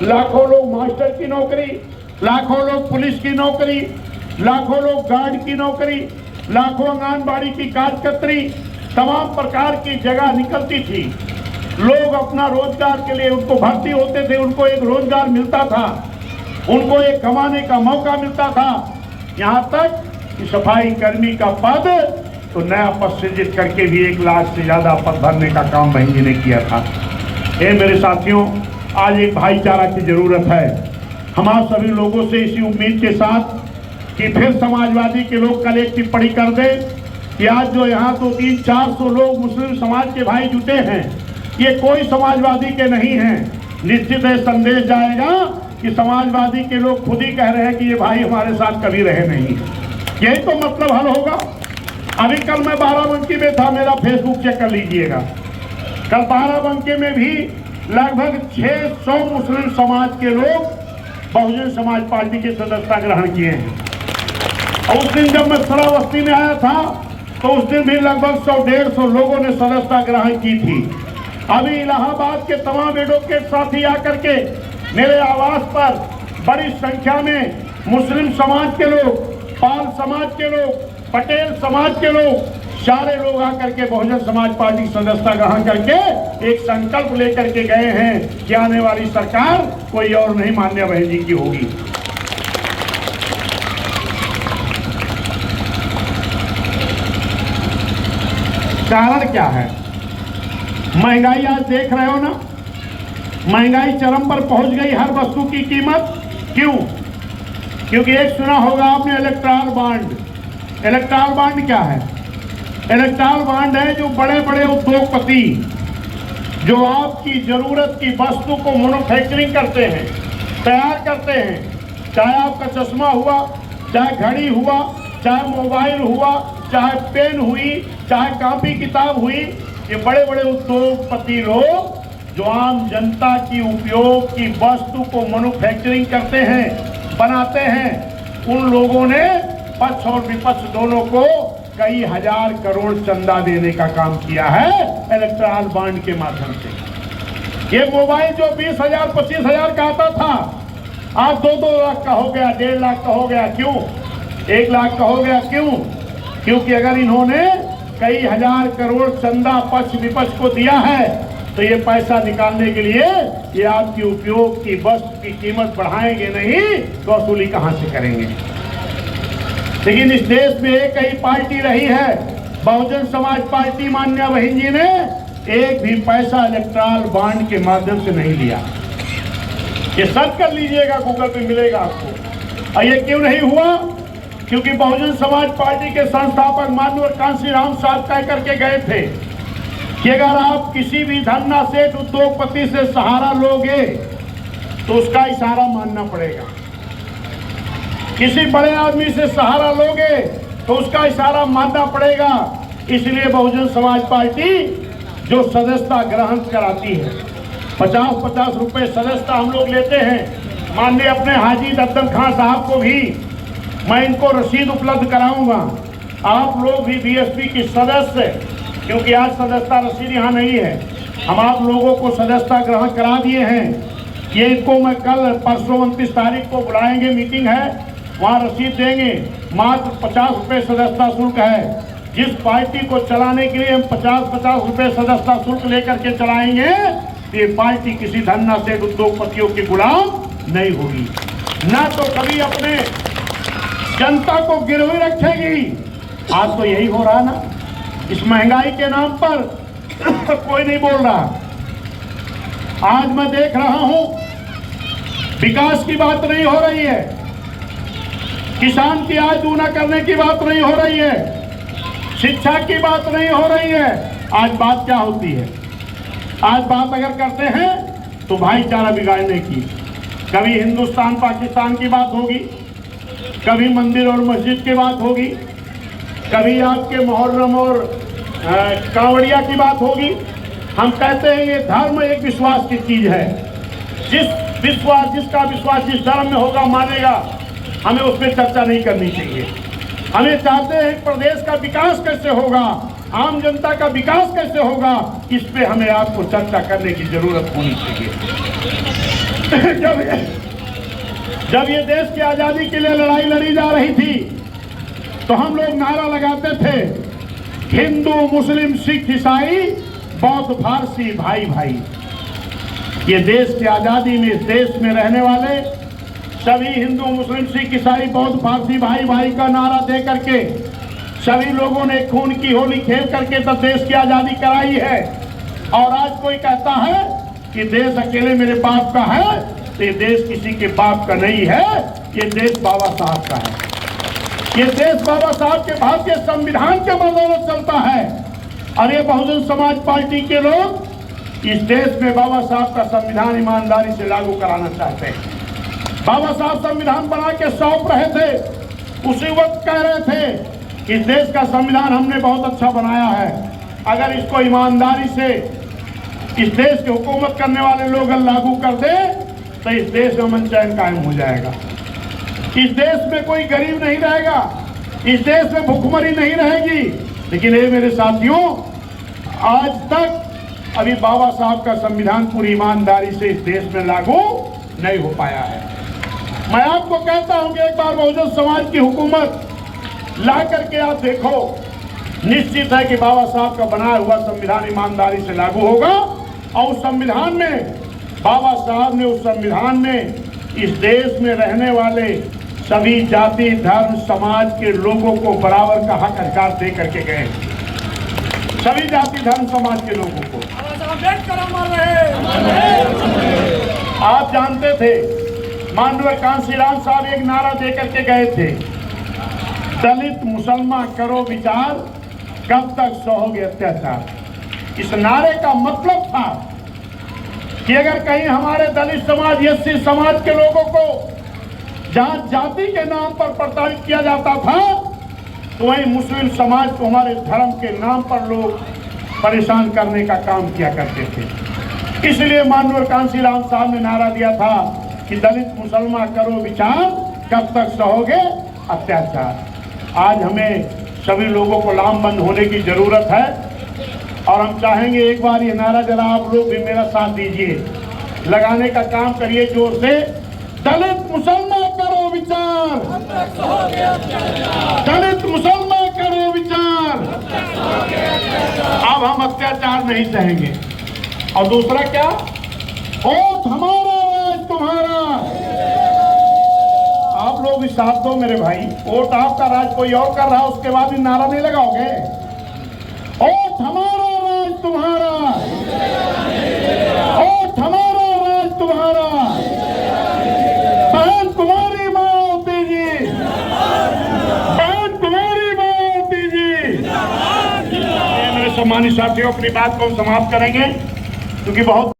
लाखों लोग मास्टर की नौकरी, लाखों लोग पुलिस की नौकरी, लाखों लोग गार्ड की नौकरी, लाखों आंगनबाड़ी की कार्यकर्त्री, तमाम प्रकार की जगह निकलती थी। लोग अपना रोजगार के लिए उनको भर्ती होते थे, उनको एक रोजगार मिलता था, उनको एक कमाने का मौका मिलता था। यहाँ तक कि सफाई कर्मी का पद तो नया पद सृजित करके भी 1 लाख से ज्यादा पद भरने का काम बहन जी ने किया था। ये मेरे साथियों, आज एक भाईचारा की जरूरत है। हम आप सभी लोगों से इसी उम्मीद के साथ कि फिर समाजवादी के लोग कल एक टिप्पणी कर दें कि आज जो यहाँ तो 300-400 लोग मुस्लिम समाज के भाई जुटे हैं, ये कोई समाजवादी के नहीं हैं। निश्चित है संदेश जाएगा कि समाजवादी के लोग खुद ही कह रहे हैं कि ये भाई हमारे साथ कभी रहे नहीं। यही तो मतलब हल होगा। अभी कल मैं बाराबंकी में था, मेरा फेसबुक चेक कर लीजिएगा। कल बाराबंकी में भी लगभग 600 मुस्लिम समाज के लोग बहुजन समाज पार्टी की सदस्यता ग्रहण किए हैं। और उस दिन जब मैं श्रावस्ती में आया था तो उस दिन भी लगभग 100-150 लोगों ने सदस्यता ग्रहण की थी। अभी इलाहाबाद के तमाम एडवोकेट साथी आकर के मेरे आवास पर बड़ी संख्या में मुस्लिम समाज के लोग, पाल समाज के लोग, पटेल समाज के लोग, सारे लोग आकर के बहुजन समाज पार्टी सदस्यता ग्रहण करके एक संकल्प लेकर के गए हैं कि आने वाली सरकार कोई और नहीं मान्या बहन जी की होगी। कारण क्या है? महंगाई आज देख रहे हो ना, महंगाई चरम पर पहुंच गई। हर वस्तु की कीमत क्यों? क्योंकि एक सुना होगा आपने इलेक्ट्रॉल बॉन्ड। इलेक्ट्रॉल बॉन्ड क्या है? इलेक्ट्रॉल बॉन्ड है जो बड़े बड़े उद्योगपति जो आपकी जरूरत की वस्तु को मैन्युफैक्चरिंग करते हैं, तैयार करते हैं, चाहे आपका चश्मा हुआ, चाहे घड़ी हुआ, चाहे मोबाइल हुआ, चाहे पेन हुई, चाहे कॉपी किताब हुई, ये बड़े बड़े उद्योगपति लोग जो आम जनता की उपयोग की वस्तु को मैन्युफैक्चरिंग करते हैं, बनाते हैं, उन लोगों ने पक्ष और विपक्ष दोनों को कई हजार करोड़ चंदा देने का काम किया है इलेक्ट्रॉल बॉन्ड के माध्यम से। ये मोबाइल जो 20,000 25,000 का आता था, आज 2-2 लाख का हो गया, 1.5 लाख का हो गया। क्यों? 1 लाख का हो गया। क्यों? क्योंकि अगर इन्होंने कई हजार करोड़ चंदा पक्ष विपक्ष को दिया है तो ये पैसा निकालने के लिए ये आपकी उपयोग की वस्तु की कीमत बढ़ाएंगे नहीं तो वसूली कहां से करेंगे? लेकिन इस देश में एक ही पार्टी रही है, बहुजन समाज पार्टी। मान्या बहन जी ने एक भी पैसा इलेक्ट्रॉल बॉन्ड के माध्यम से नहीं लिया। ये सर्च कर लीजिएगा, गूगल पे मिलेगा आपको। और ये क्यों नहीं हुआ? क्योंकि बहुजन समाज पार्टी के संस्थापक माननीय कांशीराम साहब कह करके गए थे कि अगर आप किसी भी धन्ना सेठ उद्योगपति से सहारा लोगे तो उसका इशारा मानना पड़ेगा। किसी बड़े आदमी से सहारा लोगे तो उसका इशारा मानना पड़ेगा। इसलिए बहुजन समाज पार्टी जो सदस्यता ग्रहण कराती है, 50-50 रुपए सदस्यता हम लोग लेते हैं। माननीय अपने हाजी दद्दम खान साहब को भी मैं इनको रसीद उपलब्ध कराऊंगा। आप लोग भी बीएसपी की सदस्य, क्योंकि आज सदस्यता रसीद यहाँ नहीं है, हम आप लोगों को सदस्यता ग्रहण करा दिए हैं। ये इनको मैं कल परसों 29 तारीख को बुलाएंगे, मीटिंग है, वहाँ रसीद देंगे। मात्र 50 रुपये सदस्यता शुल्क है। जिस पार्टी को चलाने के लिए हम 50-50 रुपये सदस्यता शुल्क लेकर के चलाएंगे, ये पार्टी किसी धन्ना सेठ उद्योगपतियों की गुलाम नहीं होगी, ना तो कभी अपने जनता को गिरवी रखेगी। आज तो यही हो रहा ना, इस महंगाई के नाम पर कोई नहीं बोल रहा। आज मैं देख रहा हूं विकास की बात नहीं हो रही है, किसान की आय दूना करने की बात नहीं हो रही है, शिक्षा की बात नहीं हो रही है। आज बात क्या होती है? आज बात अगर करते हैं तो भाईचारा बिगाड़ने की। कभी हिंदुस्तान पाकिस्तान की बात होगी, कभी मंदिर और मस्जिद की बात होगी, कभी आपके मुहर्रम और कांवड़िया की बात होगी। हम कहते हैं ये धर्म एक विश्वास की चीज है। जिसका विश्वास जिस धर्म में होगा मानेगा, हमें उस पर चर्चा नहीं करनी चाहिए। हमें चाहते हैं प्रदेश का विकास कैसे होगा, आम जनता का विकास कैसे होगा, इस पे हमें आपको चर्चा करने की जरूरत होनी चाहिए। जब ये देश की आजादी के लिए लड़ाई लड़ी जा रही थी तो हम लोग नारा लगाते थे, हिंदू मुस्लिम सिख ईसाई बौद्ध फारसी भाई भाई। ये देश की आजादी में इस देश में रहने वाले सभी हिंदू मुस्लिम सिख ईसाई बौद्ध फारसी भाई भाई का नारा दे करके सभी लोगों ने खून की होली खेल करके तो देश की आजादी कराई है। और आज कोई कहता है कि देश अकेले मेरे बाप का है, तो ये देश किसी के बाप का नहीं है, ये देश बाबा साहब का है। ये देश बाबा साहब के भारतीय संविधान के बदौलत चलता है। और ये बहुजन समाज पार्टी के लोग इस देश में बाबा साहब का संविधान ईमानदारी से लागू कराना चाहते हैं। बाबा साहब संविधान बना के सौंप रहे थे, उसी वक्त कह रहे थे कि इस देश का संविधान हमने बहुत अच्छा बनाया है, अगर इसको ईमानदारी से इस देश की हुकूमत करने वाले लोग लागू कर दे तो इस देश में अमन चैन कायम हो जाएगा। इस देश में कोई गरीब नहीं रहेगा, इस देश में भूखमरी नहीं रहेगी। लेकिन ये मेरे साथियों, आज तक अभी बाबा साहब का संविधान पूरी ईमानदारी से इस देश में लागू नहीं हो पाया है। मैं आपको कहता हूं कि एक बार बहुजन समाज की हुकूमत ला करके आप देखो, निश्चित है कि बाबा साहब का बनाया हुआ संविधान ईमानदारी से लागू होगा। और उस संविधान में बाबा साहब ने उस संविधान में इस देश में रहने वाले सभी जाति धर्म समाज के लोगों को बराबर का हक अधिकार दे करके गए। सभी जाति धर्म समाज के लोगों को। आप जानते थे माननीय कांशीराम साहब एक नारा दे करके गए थे, दलित मुसलमान करो विचार, कब तक सहोगे अत्याचार। इस नारे का मतलब था कि अगर कहीं हमारे दलित समाज एससी समाज के लोगों को जहां जाति के नाम पर प्रताड़ित किया जाता था, तो वहीं मुस्लिम समाज को हमारे धर्म के नाम पर लोग परेशान करने का काम किया करते थे। इसलिए माननीय कांशीराम साहब ने नारा दिया था कि दलित मुसलमान करो विचार, कब तक सहोगे अत्याचार। आज हमें सभी लोगों को लामबंद होने की जरूरत है और हम चाहेंगे एक बार ये नारा जरा आप लोग भी मेरा साथ दीजिए, लगाने का काम करिए जोर से। दलित मुसलमान करो विचार, दलित मुसलमान करो विचार। अब हम अत्याचार नहीं सहेंगे। और दूसरा क्या, वोट हमारा राज तुम्हारा। आप लोग भी साथ दो मेरे भाई, वोट आपका राज कोई और कर रहा है उसके बाद भी नारा नहीं लगाओगे। वोट हमारा राज तुम्हारा, वोट हमारा राज तुम्हारा। बहन तुम्हारी माँ होती जी, बहन तुम्हारी माँ होती जी। मेरे सम्मानित साथियों, अपनी बात को समाप्त करेंगे क्योंकि बहुत